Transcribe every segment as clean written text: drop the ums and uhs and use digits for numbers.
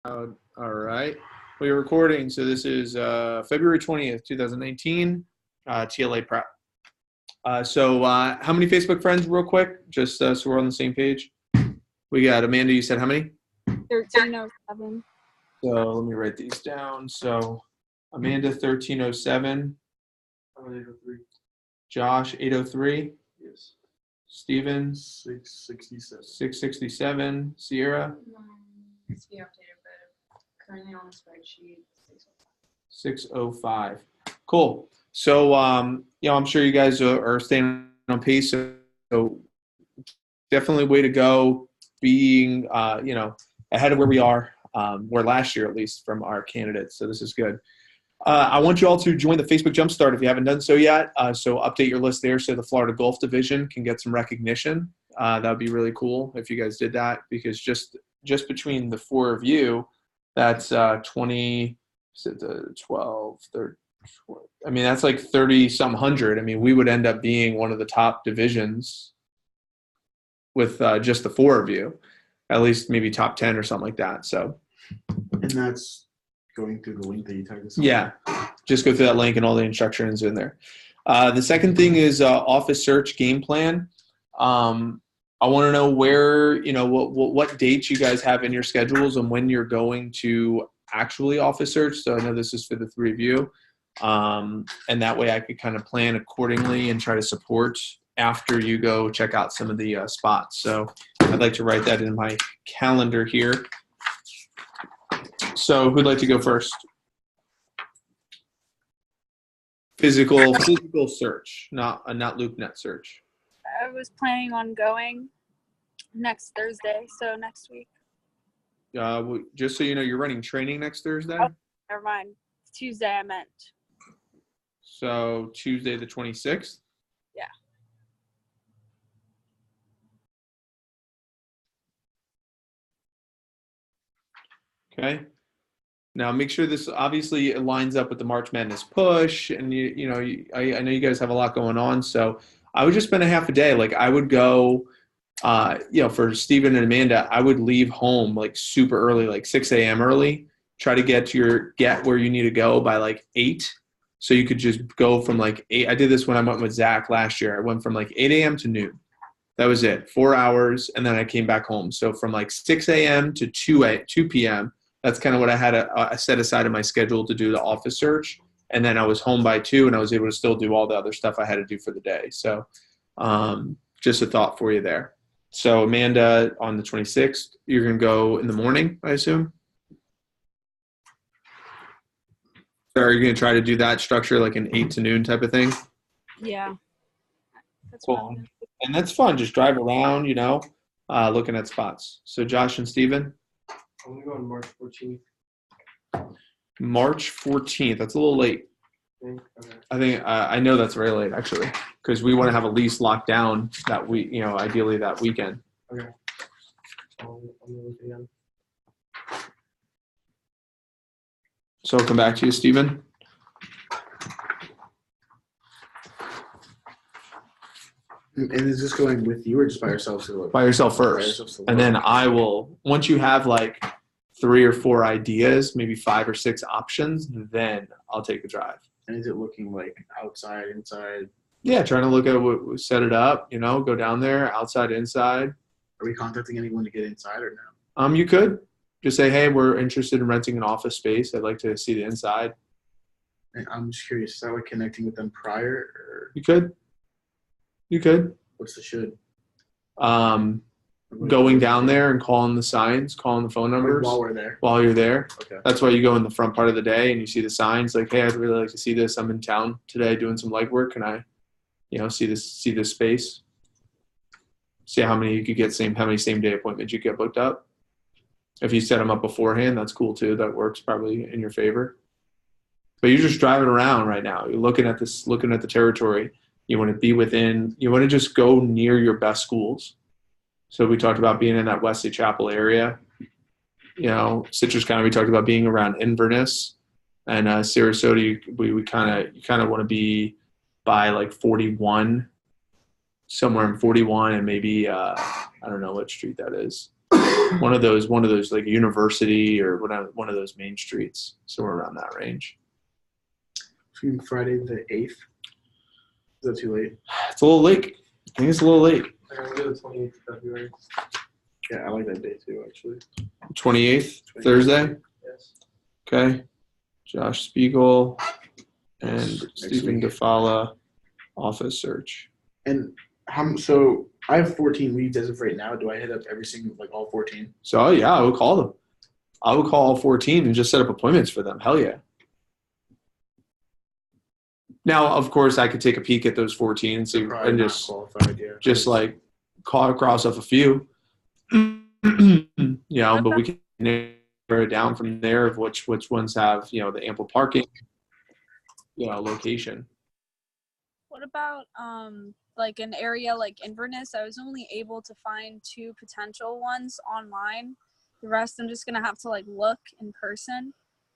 All right. We're recording. So this is February 20th, 2019, TLA Prep. How many Facebook friends, real quick, just so we're on the same page? We got Amanda, you said how many? 1307. So let me write these down. So Amanda, 1307. 803. Josh, 803. Yes. Steven, 667. 667. Sierra, Needs to be updated, but currently on the spreadsheet, 605. Cool. So, I'm sure you guys are staying on pace. So definitely way to go being, ahead of where we are, where last year, at least from our candidates. So this is good. I want you all to join the Facebook Jumpstart if you haven't done so yet. So update your list there so the Florida Gulf Division can get some recognition. That would be really cool if you guys did that, because just between the four of you, that's 20, 12, 30. I mean, that's like 30 some hundred. I mean, we would end up being one of the top divisions with just the four of you, at least maybe top 10 or something like that. So, And that's going through the link that you tagged us on? Yeah, just go through that link and all the instructions in there. The second thing is office search game plan. I want to know where, what dates you guys have in your schedules and when you're going to actually office search. So I know this is for the three of you. And that way I could kind of plan accordingly and try to support after you go check out some of the spots. So I'd like to write that in my calendar here. So who'd like to go first? Physical search, not LoopNet search. I was planning on going next Thursday, so next week. Just so you know, you're running training next Thursday? Oh, never mind. It's Tuesday, I meant. So Tuesday the 26th? Yeah. Okay. Now make sure this obviously lines up with the March Madness push, and I know you guys have a lot going on, so I would just spend a half a day. Like I would go, for Steven and Amanda, I would leave home like super early, like 6 a.m. early. Try to get where you need to go by like 8, so you could just go from like 8. I did this when I went with Zach last year. I went from like 8 a.m. to noon. That was it, 4 hours, and then I came back home. So from like 6 a.m. to 2 p.m. That's kind of what I had set aside in my schedule to do the office search. And then I was home by 2, and I was able to still do all the other stuff I had to do for the day. So just a thought for you there. So Amanda, on the 26th, you're going to go in the morning, I assume? So are you going to try to do that structure like an 8 to noon type of thing? Yeah. That's Cool. And that's fun. Just drive around, looking at spots. So Josh and Steven? I'm going to go on March 14th. March 14th. That's a little late. Okay. I think I know that's very late, actually, because we want to have a lease locked down that week, ideally that weekend. Okay. I'll look again. So I'll come back to you, Steven. And is this going with you or just by yourself? By yourself first. And then I will, once you have like 3 or 4 ideas, maybe 5 or 6 options, then I'll take a drive. And is it looking like outside, inside? Yeah, trying to look at what we set it up, go down there, outside, inside. Are we contacting anyone to get inside or no? You could just say, hey, we're interested in renting an office space. I'd like to see the inside. And I'm just curious, is that like connecting with them prior or? You could. What's the should? Going down there and calling the signs, calling the phone numbers. While we're there. While you're there. Okay. That's why you go in the front part of the day and you see the signs like, hey, I'd really like to see this. I'm in town today doing some legwork. Can I, see this space? See how many you could get how many same day appointments you get booked up. If you set them up beforehand, that's cool too. That works probably in your favor. But you're just driving around right now. You're looking at the territory. You want to you want to just go near your best schools. So we talked about being in that Wesley Chapel area. Citrus County, we talked about being around Inverness, and Sarasota, you kind of want to be by like 41, somewhere in 41, and maybe I don't know what street that is. one of those like University or one of those main streets, somewhere around that range. Friday the 8th. Is that too late? It's a little late. I think it's a little late. We'll do the 28th of February. Yeah, I like that day too, actually. 28th, Thursday. Yes. Okay. Josh Spiegel and Next Stephen week. DeFala, office search. And so I have 14 leads as of right now. Do I hit up every single, like all 14? So yeah, I would call them. I would call all 14 and just set up appointments for them. Hell yeah. Now, of course, I could take a peek at those 14 and see, Probably and not just qualified, yeah. like call across off a few. But we can narrow it down from there of which ones have, the ample parking, location. What about like an area like Inverness? I was only able to find 2 potential ones online. The rest I'm just gonna have to like look in person.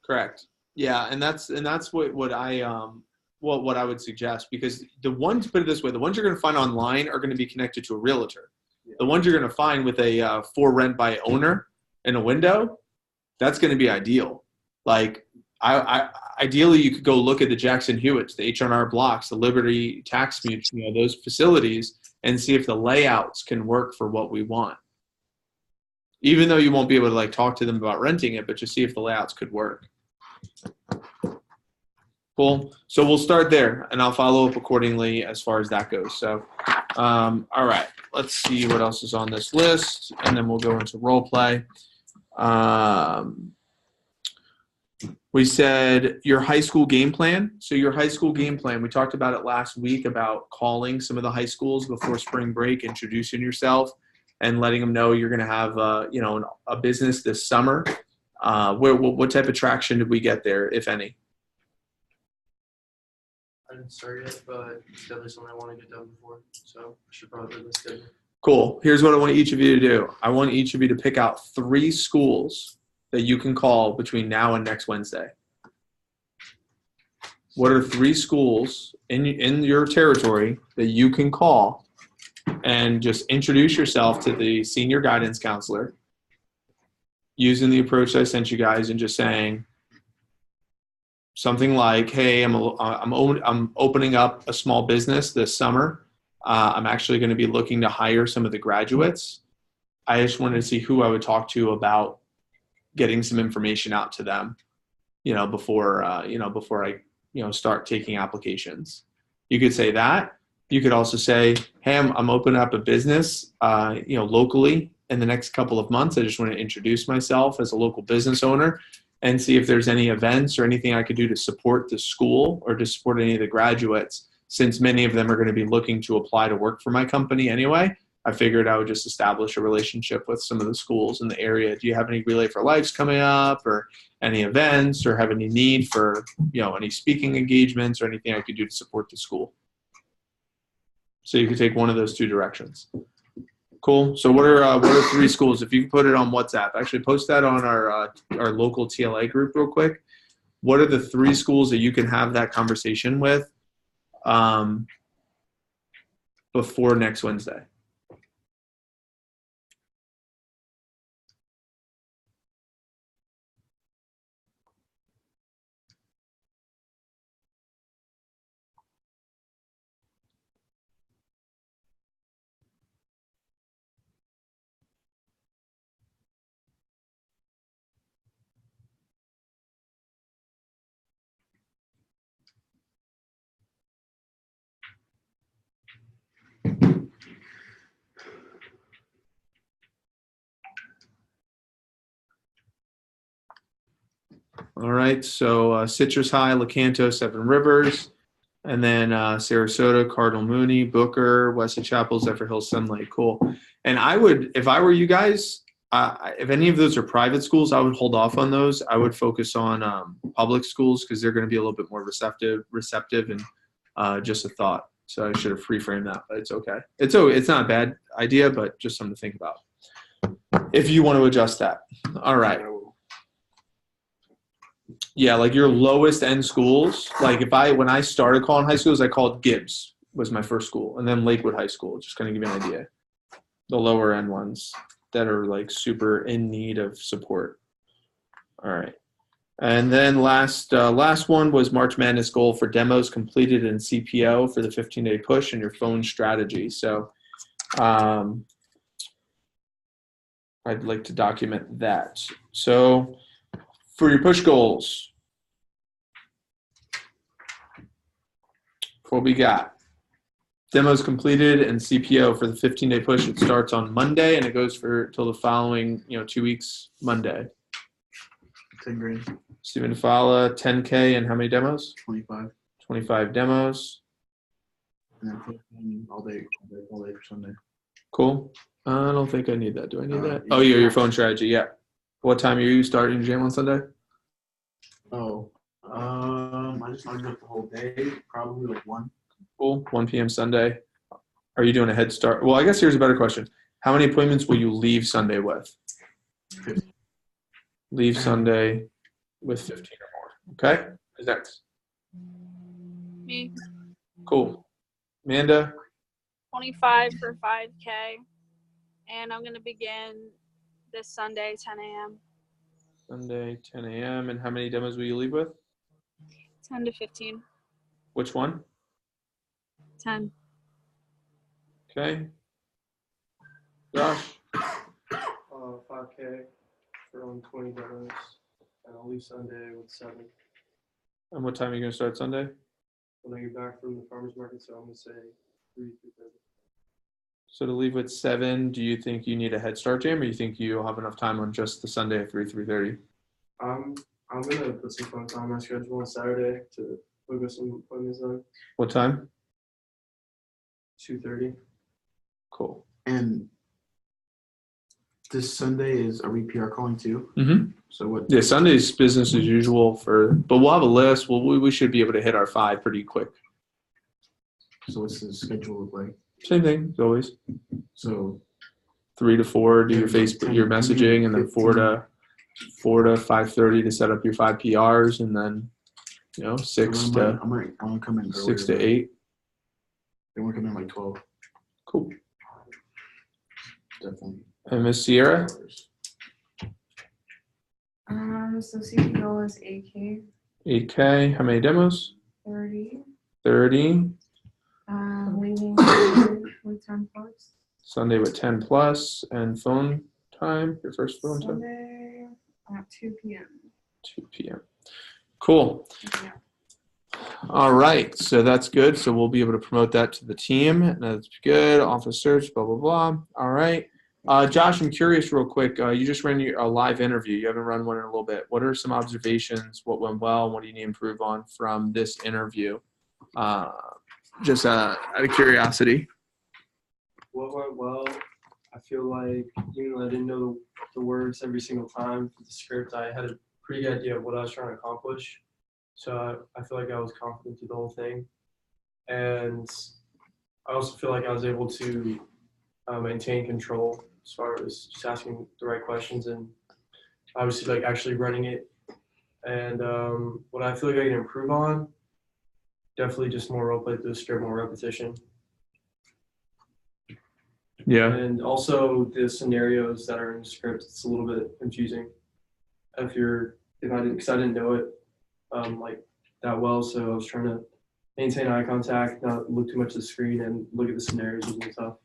Correct. Yeah, and that's what I would suggest, because the ones, put it this way, the ones you're going to find online are going to be connected to a realtor. Yeah. The ones you're going to find with a for rent by owner in a window, that's going to be ideal. Like I ideally you could go look at the Jackson Hewitts, the H&R Blocks, the Liberty Tax Mutual, those facilities, and see if the layouts can work for what we want. Even though you won't be able to like talk to them about renting it, but just see if the layouts could work. Cool. So we'll start there, and I'll follow up accordingly as far as that goes. So, all right, let's see what else is on this list, and then we'll go into role play. We said your high school game plan. So your high school game plan, we talked about it last week about calling some of the high schools before spring break, introducing yourself, and letting them know you're going to have, a business this summer. What type of traction did we get there, if any? I didn't start yet, but it's definitely something I want to get done before. So I should probably do this schedule. Cool. Here's what I want each of you to do. I want each of you to pick out 3 schools that you can call between now and next Wednesday. What are 3 schools in your territory that you can call and just introduce yourself to the senior guidance counselor using the approach that I sent you guys and just saying something like, hey, I'm opening up a small business this summer. I'm actually going to be looking to hire some of the graduates. I just wanted to see who I would talk to about getting some information out to them, before I, start taking applications. You could say that. You could also say, hey, I'm opening up a business, locally in the next couple of months. I just want to introduce myself as a local business owner and see if there's any events or anything I could do to support the school or to support any of the graduates, since many of them are going to be looking to apply to work for my company anyway. I figured I would just establish a relationship with some of the schools in the area. Do you have any Relay for Lives coming up, or any events, or have any need for, any speaking engagements or anything I could do to support the school? So you could take one of those 2 directions. Cool. So what are 3 schools? If you can put it on WhatsApp, actually post that on our local TLA group real quick. What are the 3 schools that you can have that conversation with before next Wednesday? All right, so Citrus High, Lecanto, Seven Rivers, and then Sarasota, Cardinal Mooney, Booker, Wesley Chapel, Zephyr Hills, Sun Lake. Cool. And I would, if I were you guys, if any of those are private schools, I would hold off on those. I would focus on public schools, because they're going to be a little bit more receptive, and just a thought. So I should have pre-framed that, but it's okay. It's not a bad idea, but just something to think about if you want to adjust that. All right. Yeah, like your lowest end schools. Like when I started calling high schools, I called Gibbs was my first school, and then Lakewood High School. Just kind of give you an idea. The lower end ones. that are like super in need of support. All right. And then last one was March Madness goal for demos completed in CPO for the 15-day push and your phone strategy. So I'd like to document that. So for your push goals, what we got? Demos completed and CPO for the 15-day push. It starts on Monday and it goes for till the following 2 weeks Monday. 10 grand, Stephen Fala, 10K and how many demos? 25. 25 demos. And then put all day for Sunday. Cool. I don't think I need that. Do I need that? Yeah. Oh, your phone strategy. Yeah. What time are you starting jam on Sunday? Oh, I just logged up the whole day, probably like 1. Cool. 1 p.m. Sunday. Are you doing a head start? Well, I guess here's a better question. How many appointments will you leave Sunday with? 50. Leave Sunday with 15 or more. Okay? Who's next? Me, Cool. Amanda? 25 for 5K, and I'm gonna begin this Sunday, 10 a.m. Sunday, 10 a.m. And how many demos will you leave with? 10 to 15. Which one? 10. Okay. Josh? 5K for only 20 demos, and I'll leave Sunday with 7 And what time are you going to start Sunday? when I get back from the farmer's market, so I'm going to say 3:30. So to leave with 7, do you think you need a head start jam, or you think you'll have enough time on just the Sunday at 3:30? I'm going to put some fun time on my schedule on Saturday to look at some appointments on What time? 2:30. Cool. And this Sunday are we PR calling too? Mm-hmm. So what? Yeah, Sunday's business as usual but we'll have a list. We should be able to hit our 5 pretty quick. So what's the schedule look like? Same thing as always. So 3 to 4, do your Yeah, Facebook, 10, your messaging, and then 4 to 15. 5:30 to set up your 5 PRs, and then 6 I'm to gonna come in 6 to earlier, 8. Then we're coming in like 12. Cool. Definitely. And Miss Sierra? So CPO is 8K, 8K. How many demos? 30. 30. Leaving Sunday with 10 plus. Sunday with 10 plus, and phone time. Your first phone time. Sunday at 2 p.m. 2 p.m. Cool. Yeah. All right, so that's good. So we'll be able to promote that to the team. That's good. Office search, blah, blah, blah. All right. Josh, I'm curious real quick. You just ran a live interview. You haven't run one in a little bit. What are some observations? What went well? And what do you need to improve on from this interview? Just out of curiosity. What went well? I feel like even though I didn't know the words every single time for the script, I had a pretty good idea of what I was trying to accomplish. So I feel like I was confident through the whole thing. And I also feel like I was able to maintain control as far as just asking the right questions and obviously like actually running it. And what I feel like I can improve on, definitely just more role play through the script, more repetition. Yeah. And also the scenarios that are in the script, it's a little bit confusing. Because I didn't know it like that well, so I was trying to maintain eye contact, not look too much at the screen, and look at the scenarios was really tough.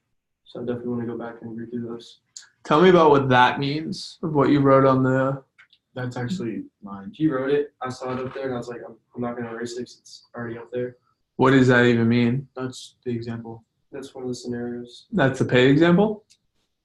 So I definitely want to go back and read through those. Tell me about what that means, of what you wrote on the. That's actually mine. He wrote it. I saw it up there, and I was like, I'm not going to erase it 'cause it's already up there. What does that even mean? That's the example. That's one of the scenarios. That's the paid example?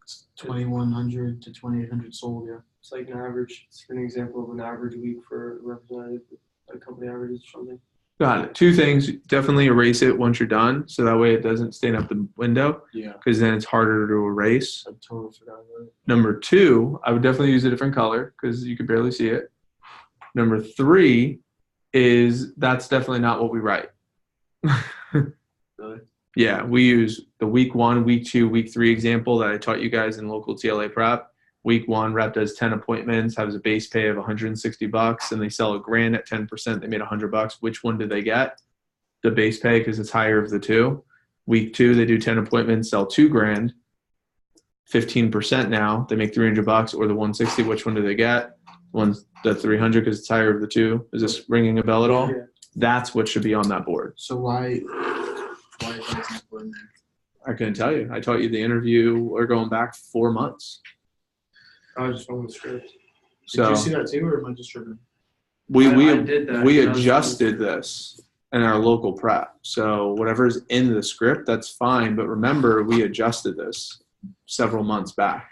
It's 2,100 to 2,800 sold. Yeah. It's like an average. It's an example of an average week for a representative, like company averages or something. Got it. 2 things. Definitely erase it once you're done, so that way it doesn't stain up the window, Yeah. because then it's harder to erase. I totally forgot about it. Number 2, I would definitely use a different color because you could barely see it. Number 3 is that's definitely not what we write. Really? Yeah, we use the week 1, week 2, week 3 example that I taught you guys in local TLA Prep. Week 1, rep does 10 appointments, has a base pay of $160, and they sell $1,000 at 10%. They made $100. Which one did they get? The base pay, because it's higher of the 2. Week 2, they do 10 appointments, sell $2,000. 15% now. They make $300, or the 160. Which one do they get? One's the 300 because it's higher of the two. Is this ringing a bell at all? Yeah. That's what should be on that board. So why is that not in there? I couldn't tell you. I taught you the interview. We're going back 4 months. I was just on the script. Did So you see that too, or am I just tripping? we I did that. we I was adjusted on the this in our local prep. So whatever's in the script, that's fine. But remember, we adjusted this several months back.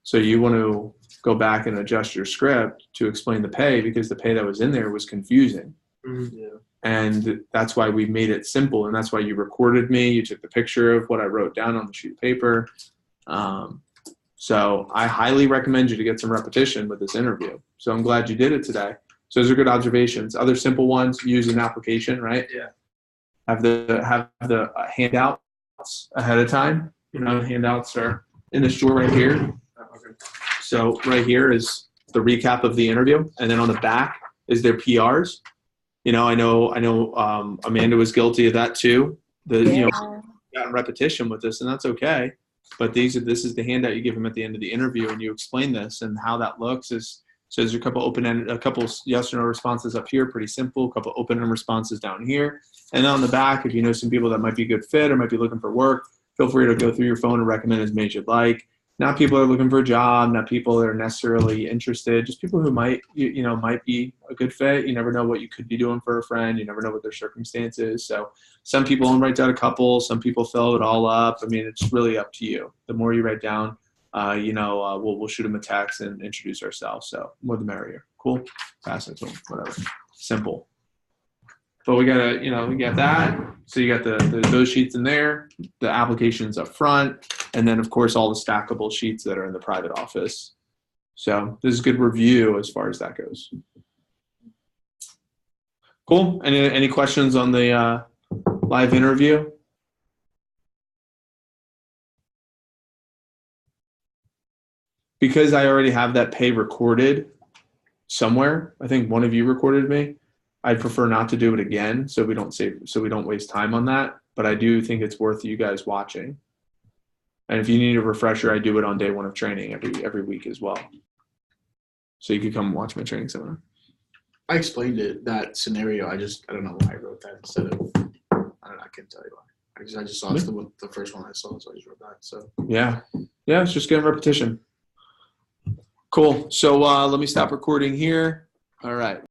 So you want to go back and adjust your script to explain the pay, because the pay that was in there was confusing. Yeah. And that's why we made it simple. And that's why you recorded me. You took the picture of what I wrote down on the sheet of paper. So I highly recommend you to get some repetition with this interview. So I'm glad you did it today. So those are good observations. Other simple ones: use an application, right? Yeah. Have the handouts ahead of time. You know, handouts are in this drawer right here. Okay. So right here is the recap of the interview, and then on the back is their PRs. You know, I know Amanda was guilty of that too. You know, gotten repetition with this, and that's okay. But this is the handout you give them at the end of the interview, and you explain this and how that looks. So there's a couple yes or no responses up here, pretty simple. A couple open-ended responses down here, and then on the back, if you know some people that might be a good fit or might be looking for work, feel free to go through your phone and recommend as many as you'd like. Not people that are looking for a job, not people that are necessarily interested, just people who might be a good fit. You never know what you could be doing for a friend. You never know what their circumstances. So some people only write down a couple, some people fill it all up. I mean, it's really up to you. The more you write down, we'll shoot them a text and introduce ourselves. So more the merrier. Cool. Pass it to them, whatever. Simple. But we got that. So you got those sheets in there, the applications up front, and then of course all the stackable sheets that are in the private office. So this is a good review as far as that goes. Cool. Any questions on the live interview? Because I already have that pay recorded somewhere, I think one of you recorded me. I'd prefer not to do it again, so we don't waste time on that. But I do think it's worth you guys watching. And if you need a refresher, I do it on day one of training every week as well. So you could come watch my training seminar. I explained that scenario. I don't know why I wrote that instead of, I can't tell you why. I just saw it's the first one I saw, so I just wrote that. So yeah, it's just getting repetition. Cool. So let me stop recording here. All right.